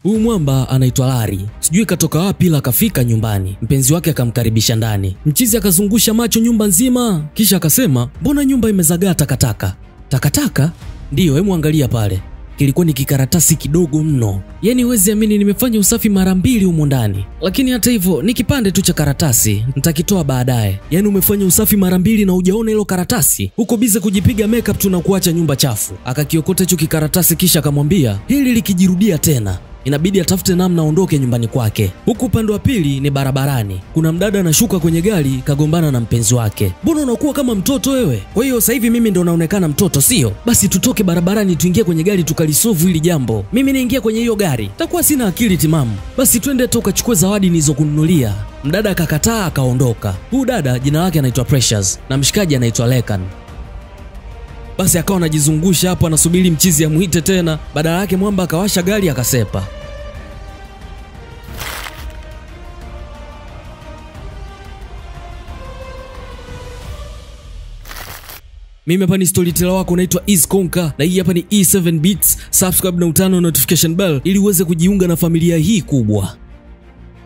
Huyu mwamba anaitwa Larry. Sijui katoka wapi ila akafika nyumbani. Mpenzi wake akamkaribisha ndani. Mchizi akazungusha macho nyumba nzima, kisha akasema, "Mbona nyumba imezagaa takataka?" "Takataka?" "Ndio, hebu angalia pale." Kilikuwa ni kikaratasi kidogo mno. Yaani huwezi amini nimefanya usafi mara 2 humo ndani. Lakini hata hivyo ni kipande tu cha karatasi, nitakitoa baadaye. Yaani umefanya usafi mara 2 na hujaona hilo karatasi? Uko bize kujipiga makeup tu na kuacha nyumba chafu. Akakiokota hicho kikaratasi kisha akamwambia, "Hili likijirudia tena inabidi atafute namna aondoke nyumbani kwake." Huku upande wa pili ni barabarani. Kuna mdada anashuka kwenye gari kagombana na mpenzi wake. "Mbona unakuwa kama mtoto wewe? Kwa hiyo sasa hivi mimi ndo naonekana mtoto, sio? Basi tutoke barabarani tuingie kwenye gari tukalisolve hili jambo. Mimi niingia kwenye hiyo gari. Takuwa sina akili timamu. Basi twende tu ukachukue zawadi nilizokununulia." Mdada akakataa akaondoka. Huyu dada jina lake anaitwa Precious na mshikaji anaitwa Lekan. Basi akawa anajizungusha hapo anasubiri mchizi amuite tena. Badala yake mwamba akawasha gari akasepa. Mimi hapa ni storyteller wako naitwa Iskonka na hii hapa ni E7 Beats. Subscribe na utano notification bell ili uweze kujiunga na familia hii kubwa.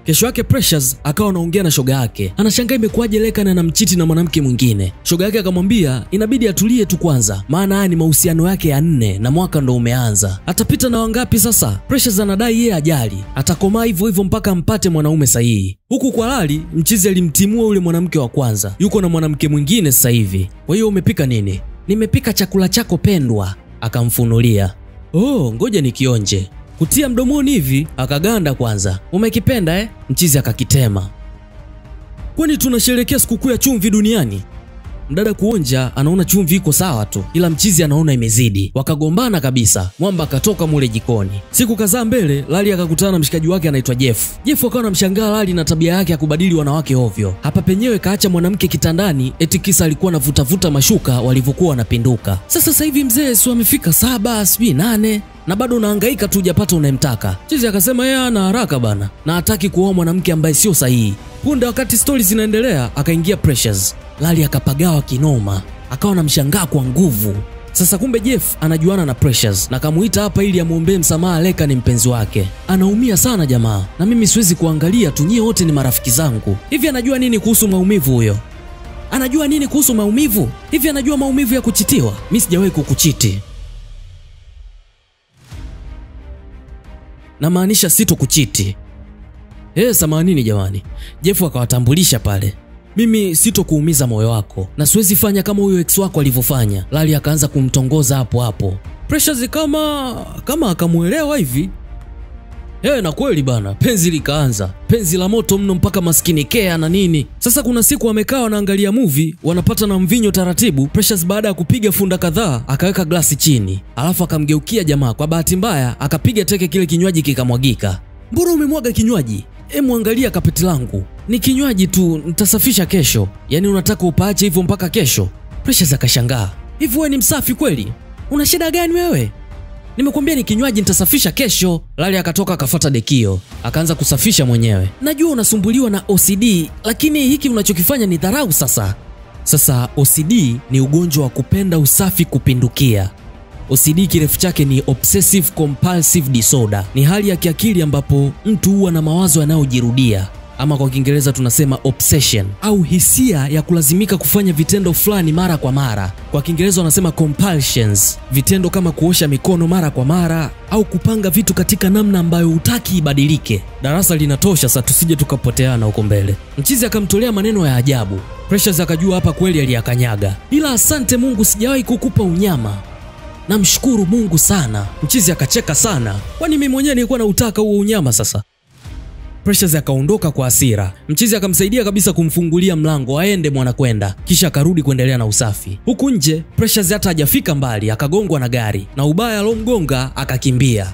Kesho yake Precious akawa anaongea na shoga yake. Anashangaa imekuaje Lekan anamchiti na mwanamke mwingine. Shoga yake akamwambia inabidi atulie tu kwanza, maana haya ni mahusiano yake ya 4 na mwaka ndo umeanza. Atapita na wangapi sasa? Precious anadai yeye ajali. Atakomaa hivyo hivyo mpaka mpate mwanaume sahihi. Huku kwa Larry, mchizi alimtimua yule mwanamke wa kwanza. Yuko na mwanamke mwingine sasa hivi. "Kwa hiyo umepika nini?" "Nimepika chakula chako pendwa." Akamfunulia. "Oh, ngoja nikionje." Kutia mdomoni hivi, akaganda kwanza. "Umekipenda Mchizi akakitema. "Kwani tunasherehekea sikukuu ya chumvi duniani?" Mdada kuonja anaona chumvi iko sawa tu, ila mchizi anaona imezidi. Wakagombana kabisa. Mwamba akatoka mule jikoni. Siku kadhaa mbele, Larry akakutana na mshikaji wake anaitwa Jeff. Jeff akawa anamshangaa Larry na tabia yake ya kubadili wanawake ovyo. Hapa penyewe kaacha mwanamke kitandani eti kisa alikuwa anavuta mashuka walivyokuwa wanapinduka. Sasa hivi mzee si amefika 7, sijui 8 na bado unahangaika tu hujapata unayemtaka. Mchizi akasema yeye ana haraka bana na hataki kuoa mwanamke ambaye sio sahihi. Punde wakati stories zinaendelea akaingia Precious. Larry akapagawa kinoma, akawa anamshangaa kwa nguvu. Sasa kumbe Jeff anajuana na Precious na kamuita hapa ili amuombee msamaha Lekan ni mpenzi wake. Anaumia sana jamaa, na mimi siwezi kuangalia tu, nyie wote ni marafiki zangu. Hivi anajua nini kuhusu maumivu huyo? Anajua nini kuhusu maumivu? Hivi anajua maumivu ya kuchitiwa? Mimi sijawahi kukuchiti. Na maanisha sito kuchiti. Samanini jamani. Jeff akawatambulisha pale. "Mimi sito kuumiza moyo wako na siwezi fanya kama huyo ex wako alivyofanya." Larry akaanza kumtongoza hapo hapo. Precious kama akamuelewa hivi. Na kweli bana, penzi likaanza. Penzi la moto mno mpaka maskini kea na nini. Sasa kuna siku wamekaa wanaangalia movie, wanapata na mvinyo taratibu. Precious baada ya kupiga funda kadhaa akaweka glasi chini. Alafu akamgeukia jamaa, kwa bahati mbaya akapiga teke kile kinywaji kikamwagika. "Mbona umemwaga kinywaji?" "Muangalia kapeti langu. Ni kinywaji tu, nitasafisha kesho." "Yaani unataka upaache hivyo mpaka kesho?" Precious akashangaa. "Hivi wewe ni msafi kweli? Una shida gani wewe?" "Nimekuambia ni kinywaji, nitasafisha kesho." Larry akatoka akafuata dekio, akaanza kusafisha mwenyewe. "Najua unasumbuliwa na OCD, lakini hiki unachokifanya ni dharau sasa." Sasa OCD ni ugonjwa wa kupenda usafi kupindukia. OCD kirefu chake ni Obsessive Compulsive Disorder. Ni hali ya kiakili ambapo mtu huwa na mawazo yanayojirudia, ama kwa Kiingereza tunasema obsession, au hisia ya kulazimika kufanya vitendo fulani mara kwa mara. Kwa Kiingereza wanasema compulsions, vitendo kama kuosha mikono mara kwa mara au kupanga vitu katika namna ambayo hutaki ibadilike. Darasa linatosha sasa, tusije tukapoteana huko mbele. Mchizi akamtolea maneno ya ajabu. Precious akajua hapa kweli aliyakanyaga. "Ila asante Mungu sijawahi kukupa unyama. Namshukuru Mungu sana." Mchizi akacheka sana. "Kwani mimi mwenyewe nilikuwa nautaka huo unyama sasa?" Precious akaondoka kwa hasira. Mchizi akamsaidia kabisa kumfungulia mlango aende mwanakwenda, kisha akarudi kuendelea na usafi. Huku nje Precious hata hajafika mbali akagongwa na gari, na ubaya alomgonga akakimbia.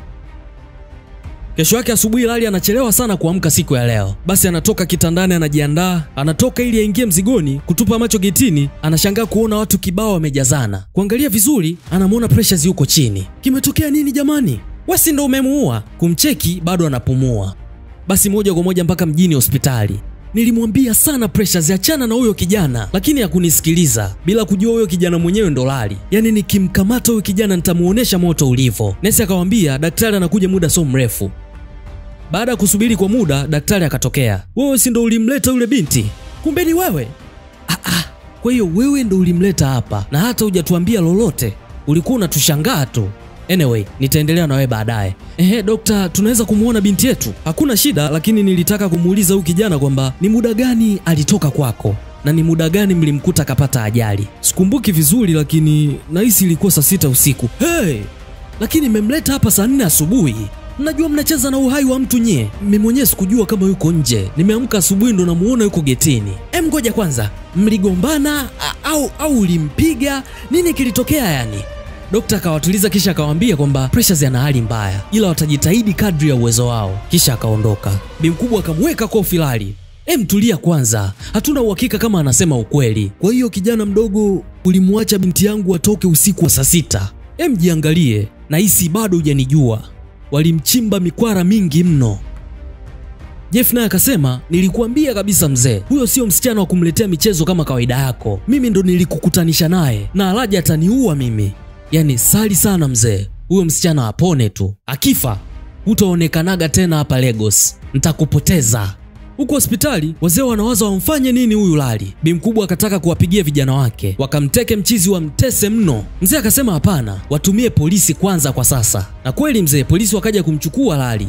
Kesho yake asubuhi Larry anachelewa sana kuamka siku ya leo. Basi anatoka kitandani anajiandaa, anatoka ili aingie mzigoni, kutupa macho getini, anashangaa kuona watu kibao wamejazana. Kuangalia vizuri, anamuona Precious yuko chini. "Kimetokea nini jamani? Wewe si ndo umemuua?" Kumcheki bado anapumua. Basi moja kwa moja mpaka mjini hospitali. "Nilimwambia sana Precious achana na huyo kijana, lakini hakunisikiliza." Bila kujua huyo kijana mwenyewe ndo Larry. "Yaani nikimkamata huyo kijana nitamuonesha moto ulivyo." Nesi akamwambia daktari anakuja muda so mrefu. Baada ya kusubiri kwa muda, daktari akatokea. Wewe si ndo ulimleta yule binti? Kumbe ni wewe? Kwa hiyo wewe ndo ulimleta hapa na hata hujatuambia lolote. Ulikuwa unatushangaa tu. Anyway, nitaendelea na wewe baadaye. Dokta, tunaweza kumuona binti yetu? Hakuna shida, lakini nilitaka kumuuliza huyu kijana kwamba ni muda gani alitoka kwako na ni muda gani mlimkuta kapata ajali. Sikumbuki vizuri, lakini nahisi ilikuwa saa 6 usiku. Lakini mmemleta hapa saa 4 asubuhi. Mnajua mnacheza na uhai wa mtu nyie. Mimi mwenyewe sikujua kama yuko nje. Nimeamka asubuhi ndo namuona yuko getini. Ngoja kwanza, mligombana au ulimpiga? Nini kilitokea yani? Dokta akawatuliza kisha akawaambia kwamba Precious ana hali mbaya, ila watajitahidi kadri ya uwezo wao. Kisha akaondoka. Bi mkubwa akamweka kofi Lali. Tulia kwanza, hatuna uhakika kama anasema ukweli. Kwa hiyo kijana mdogo, ulimwacha binti yangu atoke usiku wa saa 6. Jiangalie, nahisi bado hujanijua. Walimchimba mikwara mingi mno. Jeff naye akasema, nilikuambia kabisa mzee, huyo sio msichana wa kumletea michezo kama kawaida yako. Mimi ndo nilikukutanisha naye na alaji ataniua mimi. Yani sali sana mzee, huyo msichana apone tu. Akifa utaonekanaga tena hapa Lagos. Nitakupoteza. Huko hospitali wazee wanawaza wamfanye nini huyu Lali. Bi mkubwa akataka kuwapigia vijana wake, wakamteke mchizi wa mtese mno. Mzee akasema hapana, watumie polisi kwanza kwa sasa. Na kweli mzee, polisi wakaja kumchukua Lali.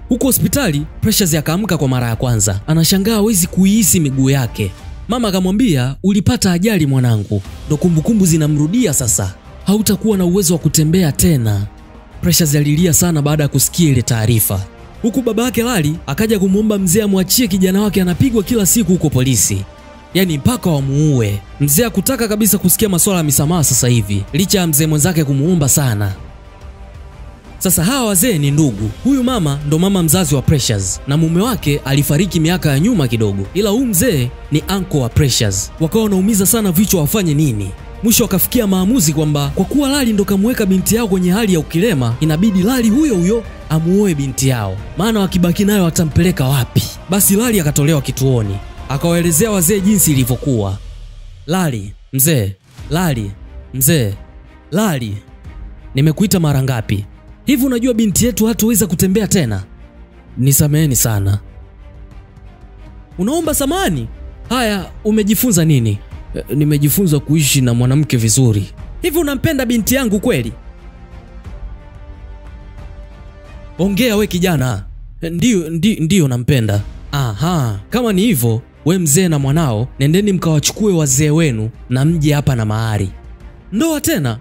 Huko hospitali Precious akaamka kwa mara ya kwanza. Anashangaa hawezi kuihisi miguu yake. Mama akamwambia, ulipata ajali mwanangu, ndo kumbukumbu zinamrudia sasa. Hautakuwa na uwezo wa kutembea tena. Precious alilia sana baada ya kusikia ile taarifa. Huku baba yake Lali akaja kumuomba mzee amwachie kijana wake, anapigwa kila siku huko polisi. Yani mpaka wamuue. Mzee hakutaka kabisa kusikia masuala ya misamaha sasa hivi, licha ya mzee mwenzake kumuomba sana. Sasa hawa wazee ni ndugu. Huyu mama ndo mama mzazi wa Precious na mume wake alifariki miaka ya nyuma kidogo, ila huyu mzee ni uncle wa Precious. Wakawa wanaumiza sana vichwa wafanye nini. Mwisho wakafikia maamuzi kwamba kwa kuwa Lali ndo kamweka binti yao kwenye hali ya ukilema, inabidi Lali huyo amuoe binti yao, maana wakibaki nayo watampeleka wapi? Basi Lali akatolewa kituoni, akawaelezea wazee jinsi ilivyokuwa. Lali, mzee, Lali, mzee, Lali, nimekuita mara ngapi? Hivi unajua binti yetu hataweza kutembea tena? Nisameheni sana. Unaomba samani? Haya, umejifunza nini? Nimejifunza kuishi na mwanamke vizuri. Hivi unampenda binti yangu kweli? Ongea we kijana. Ndio nampenda. Aha, kama ni hivyo, we mzee na mwanao nendeni mkawachukue wazee wenu na mje hapa na mahari. Ndoa tena?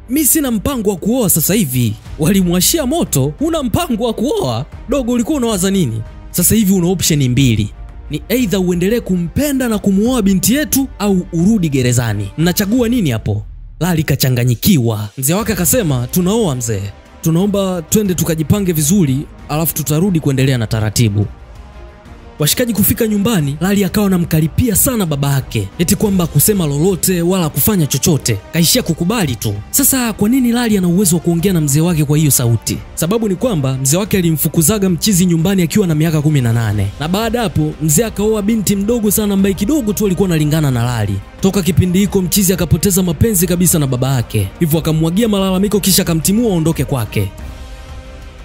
Mimi sina mpango wa kuoa sasa hivi. Walimwashia moto, una mpango wa kuoa? Dogo, ulikuwa unawaza nini? Sasa hivi una option mbili. Ni either uendelee kumpenda na kumuoa binti yetu au urudi gerezani. Mnachagua nini hapo? Lali kachanganyikiwa. Mzee wake akasema, tunaoa mzee. Tunaomba twende tukajipange vizuri, alafu tutarudi kuendelea na taratibu. Washikaji kufika nyumbani, Lali akawa anamkaripia sana baba yake, eti kwamba kusema lolote wala kufanya chochote, kaishia kukubali tu. Sasa kwa nini Lali ana uwezo wa kuongea na mzee wake kwa hiyo sauti? Sababu ni kwamba mzee wake alimfukuzaga mchizi nyumbani akiwa na miaka 18. Na baada hapo mzee akaoa binti mdogo sana ambaye kidogo tu alikuwa analingana na Lali. Toka kipindi hiko mchizi akapoteza mapenzi kabisa na baba yake. Hivyo akamwagia malalamiko kisha akamtimua aondoke kwake.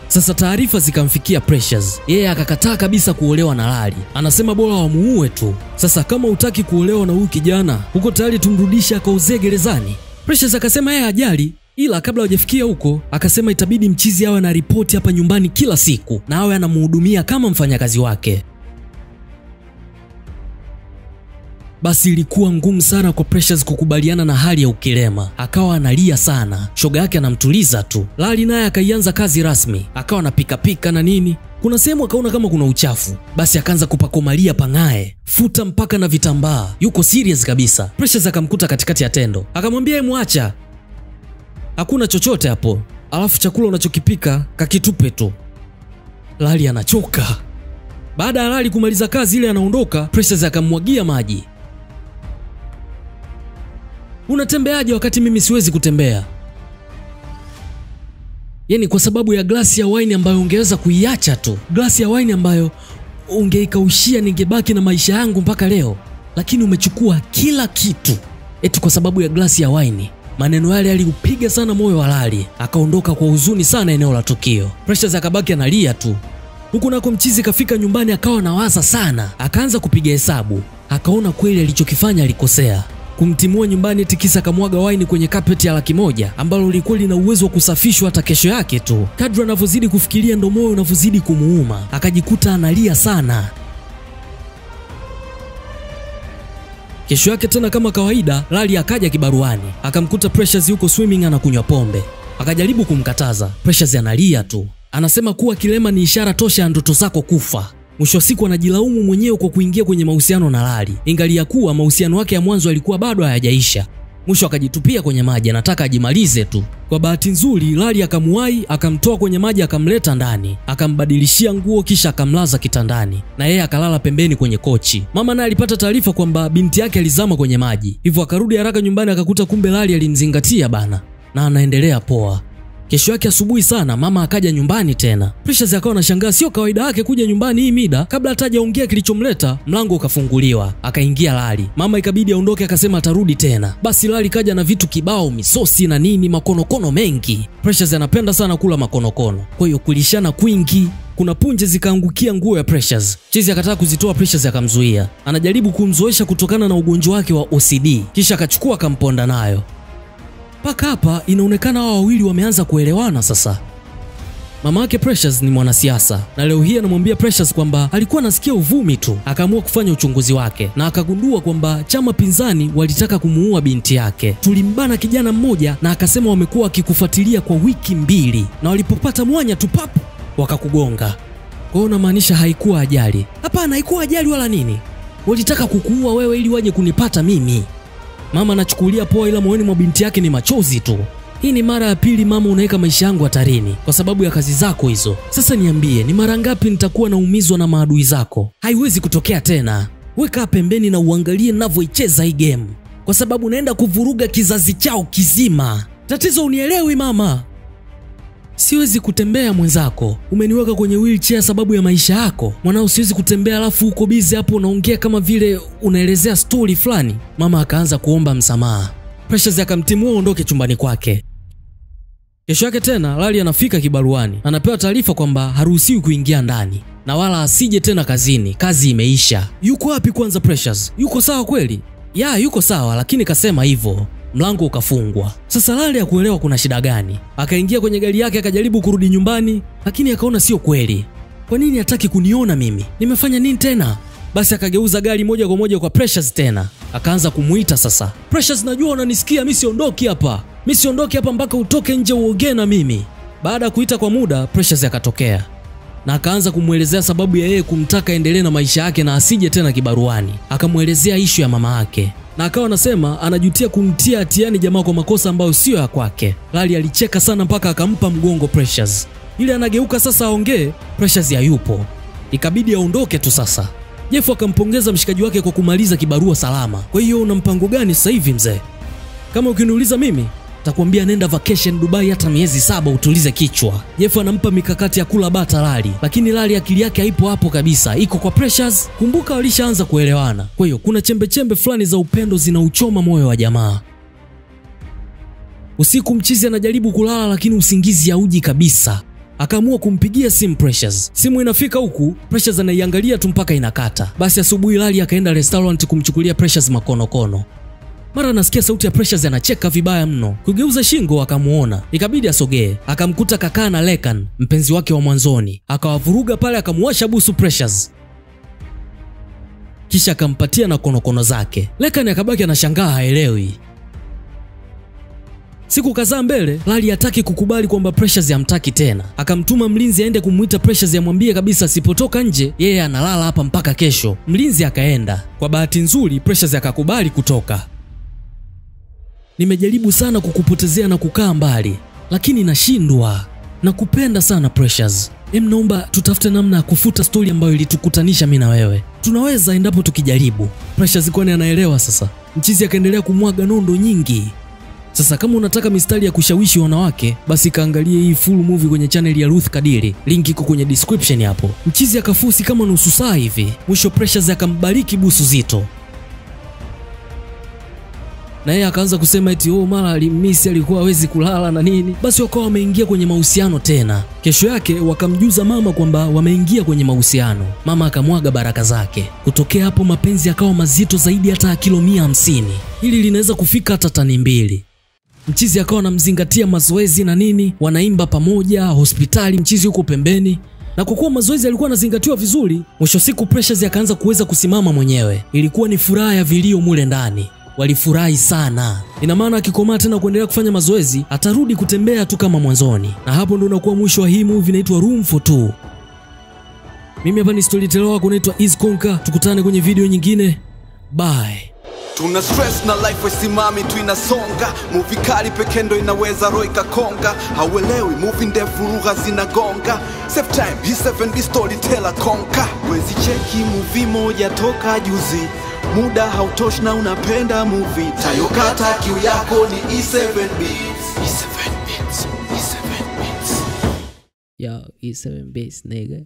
Sasa taarifa zikamfikia Precious. Yeye akakataa kabisa kuolewa na Lali. Anasema bora wamuue tu. Sasa kama hutaki kuolewa na huyu kijana, uko tayari tumrudishe akauzee gerezani? Precious akasema yeye hajali, ila kabla hajafikia huko akasema itabidi mchizi awe na ripoti hapa nyumbani kila siku na awe anamhudumia kama mfanyakazi wake. Basi ilikuwa ngumu sana kwa Precious kukubaliana na hali ya ukilema. Akawa analia sana. Shoga yake anamtuliza tu. Lali naye akaianza kazi rasmi. Akawa anapika na nini. Kuna sehemu akaona kama kuna uchafu. Basi akaanza kupakomalia pangae, futa mpaka na vitambaa. Yuko serious kabisa. Precious akamkuta katikati ya tendo. Akamwambia muacha. Hakuna chochote hapo. Alafu chakula unachokipika kakitupe tu. Lali anachoka. Baada ya Lali kumaliza kazi ile anaondoka, Precious akamwagia maji. Unatembeaje wakati mimi siwezi kutembea? Yani kwa sababu ya glasi ya wine ambayo ungeweza kuiacha tu. Glasi ya wine ambayo ungeikaushia ningebaki na maisha yangu mpaka leo. Lakini umechukua kila kitu. Eti kwa sababu ya glasi ya wine. Maneno yale yaliupiga sana moyo wa Lali. Akaondoka kwa huzuni sana eneo la tukio. Precious akabaki analia tu. Huku nako mchizi kafika nyumbani akawa nawaza sana, akaanza kupiga hesabu, akaona kweli alichokifanya alikosea. Kumtimua nyumbani eti kisa kamwaga waini kwenye kapeti ya $100 ambalo lilikuwa lina uwezo wa kusafishwa hata kesho yake tu. Kadri anavyozidi kufikiria ndo moyo unavyozidi kumuuma, akajikuta analia sana. Kesho yake tena kama kawaida, Lali akaja kibaruani, akamkuta Precious yuko swimming anakunywa pombe. Akajaribu kumkataza, Precious analia tu. Anasema kuwa kilema ni ishara tosha ya ndoto zako kufa. Mwisho wa siku anajilaumu mwenyewe kwa kuingia kwenye mahusiano na Lali, ingalia kuwa mahusiano yake ya mwanzo yalikuwa bado hayajaisha. Mwisho akajitupia kwenye maji, anataka ajimalize tu. Kwa bahati nzuri, Lali akamuwai, akamtoa kwenye maji, akamleta ndani, akambadilishia nguo, kisha akamlaza kitandani na yeye akalala pembeni kwenye kochi. Mama naye alipata taarifa kwamba binti yake alizama kwenye maji, hivyo akarudi haraka nyumbani, akakuta kumbe Lali alimzingatia bana na anaendelea poa. Kesho yake asubuhi sana mama akaja nyumbani tena. Precious akawa anashangaa, sio kawaida yake kuja nyumbani hii mida. Kabla hata hajaongea kilichomleta, mlango ukafunguliwa, akaingia Lali. Mama ikabidi aondoke, akasema atarudi tena. Basi Lali kaja na vitu kibao, misosi na nini, makonokono mengi. Precious anapenda sana kula makonokono, kwa hiyo kulishana kwingi. Kuna punje zikaangukia nguo ya Precious. Chizi akataka kuzitoa, Precious akamzuia. Anajaribu kumzoesha kutokana na ugonjwa wake wa OCD, kisha akachukua akamponda nayo. Paka hapa inaonekana hao wawili wameanza kuelewana sasa. Mama yake Precious ni mwanasiasa, na leo hii anamwambia Precious kwamba alikuwa anasikia uvumi tu. Akaamua kufanya uchunguzi wake na akagundua kwamba chama pinzani walitaka kumuua binti yake. Tulimbana kijana mmoja na akasema wamekuwa wakikufuatilia kwa wiki 2 na walipopata mwanya tu papu wakakugonga. Kwa hiyo unamaanisha haikuwa ajali? Hapana, haikuwa ajali wala nini. Walitaka kukuua wewe ili waje kunipata mimi. Mama anachukulia poa, ila moyoni mwa binti yake ni machozi tu. Hii ni mara ya pili mama unaweka maisha yangu hatarini kwa sababu ya kazi zako hizo. Sasa niambie, ni mara ngapi nitakuwa naumizwa na maadui zako? Haiwezi kutokea tena. Weka pembeni na uangalie ninavyoicheza hii game, kwa sababu naenda kuvuruga kizazi chao kizima. Tatizo unielewi mama? Siwezi kutembea mwenzako. Umeniweka kwenye wheelchair sababu ya maisha yako. Mwanao siwezi kutembea alafu uko busy hapo unaongea kama vile unaelezea story fulani. Mama akaanza kuomba msamaha. Precious akamtimua aondoke chumbani kwake. Kesho yake tena Lali anafika kibaruani. Anapewa taarifa kwamba haruhusiwi kuingia ndani na wala asije tena kazini. Kazi imeisha. Yuko wapi kwanza Precious? Yuko sawa kweli? Ya, yuko sawa, lakini kasema hivyo. Mlango ukafungwa. Sasa Lali hakuelewa kuna shida gani. Akaingia kwenye gari yake akajaribu kurudi nyumbani, lakini akaona sio kweli. Kwa nini hataki kuniona mimi? Nimefanya nini tena? Basi akageuza gari moja kwa moja kwa Precious tena. Akaanza kumuita sasa. Precious, najua unanisikia, mimi siondoki hapa. Mimi siondoki hapa mpaka utoke nje uongee na mimi. Baada ya kuita kwa muda, Precious akatokea. Na akaanza kumuelezea sababu ya yeye kumtaka endelee na maisha yake na asije tena kibaruani. Akamuelezea issue ya mama yake. Na akawa anasema anajutia kumtia hatiani jamaa kwa makosa ambayo sio ya kwake. Lali alicheka sana mpaka akampa mgongo Precious. Ile anageuka sasa aongee, Precious hayupo. Ikabidi aondoke tu sasa. Jeff akampongeza mshikaji wake kwa kumaliza kibarua salama. Kwa hiyo una mpango gani sasa hivi mzee? Kama ukiniuliza mimi, takwambia nenda vacation Dubai hata miezi 7 utulize kichwa. Jeff anampa mikakati ya kula bata Lali, lakini Lali akili yake haipo hapo kabisa, iko kwa Precious. Kumbuka walishaanza kuelewana. Kwa hiyo kuna chembe fulani za upendo zinauchoma moyo wa jamaa. Usiku mchizi anajaribu kulala lakini usingizi hauji kabisa. Akaamua kumpigia simu Precious. Simu inafika huku, Precious anaiangalia tu mpaka inakata. Basi asubuhi Lali akaenda restaurant kumchukulia Precious makonokono. Mara anasikia sauti ya Precious anacheka vibaya mno. Kugeuza shingo akamuona. Ikabidi asogee. Akamkuta kakaa na Lekan, mpenzi wake wa mwanzoni. Akawavuruga pale, akamuwasha busu Precious. Kisha akampatia na konokono zake. Lekan akabaki anashangaa haelewi. Siku kadhaa mbele, Lali hataki kukubali kwamba Precious hamtaki tena. Akamtuma mlinzi aende kumuita Precious amwambie kabisa asipotoka nje, yeye analala hapa mpaka kesho. Mlinzi akaenda. Kwa bahati nzuri, Precious akakubali kutoka. Nimejaribu sana kukupotezea na kukaa mbali, lakini nashindwa. Nakupenda sana Precious. Naomba tutafute namna ya kufuta story ambayo ilitukutanisha mimi na wewe. Tunaweza endapo tukijaribu. Precious kwani anaelewa sasa. Mchizi akaendelea kumwaga nondo nyingi. Sasa kama unataka mistari ya kushawishi wanawake, basi kaangalie hii full movie kwenye channel ya Ruth Kadiri. Link iko kwenye description hapo. Mchizi akafusi kama nusu saa hivi. Mwisho Precious akambariki busu zito. na yeye akaanza kusema eti mara alimisi, alikuwa hawezi kulala na nini. Basi wakawa wameingia kwenye mahusiano tena. Kesho yake wakamjuza mama kwamba wameingia kwenye mahusiano. Mama akamwaga baraka zake. Kutokea hapo mapenzi yakawa mazito zaidi hata kilo 150. Hili linaweza kufika hata tani 2. Mchizi akawa anamzingatia mazoezi na nini, wanaimba pamoja, hospitali mchizi huko pembeni. Na kwa kuwa mazoezi yalikuwa yanazingatiwa vizuri, mwisho siku pressures yakaanza kuweza kusimama mwenyewe. Ilikuwa ni furaha ya vilio mule ndani. Walifurahi sana. Ina maana akikomaa tena kuendelea kufanya mazoezi, atarudi kutembea tu kama mwanzoni. Na hapo ndo unakuwa mwisho wa hii movie inaitwa Room for Two. Mimi hapa ni storyteller wako naitwa Eazy Konka. Tukutane kwenye video nyingine. Bye. Tuna stress na life wesimami tu inasonga. Movie kali pekee ndo inaweza roho ikakonga. Hauelewi movie ndefu lugha zinagonga. Save time, hii 7B storyteller Konka. Wezi cheki movie moja toka juzi. Muda hautoshi na unapenda movie. Tayokata kiu yako ni E7B. E7B. Yo, E7B nigga.